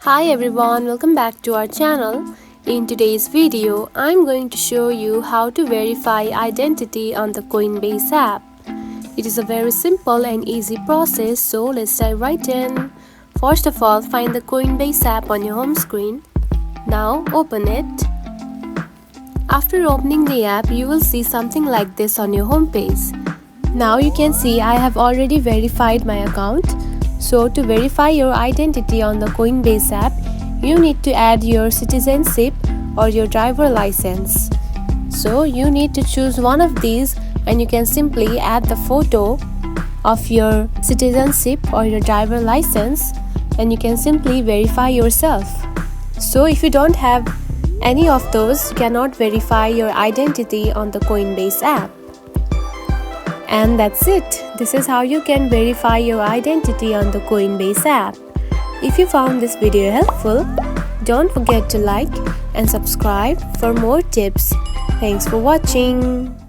Hi everyone, welcome back to our channel. In today's video, I'm going to show you how to verify identity on the Coinbase app. It is a very simple and easy process, so let's dive right in. First of all, find the Coinbase app on your home screen. Now open it. After opening the app, you will see something like this on your home page. Now you can see I have already verified my account. So to verify your identity on the Coinbase app, you need to add your citizenship or your driver license. So you need to choose one of these and you can simply add the photo of your citizenship or your driver license and you can simply verify yourself. So if you don't have any of those, you cannot verify your identity on the Coinbase app. And that's it. This is how you can verify your identity on the Coinbase app. If you found this video helpful, don't forget to like and subscribe for more tips. Thanks for watching.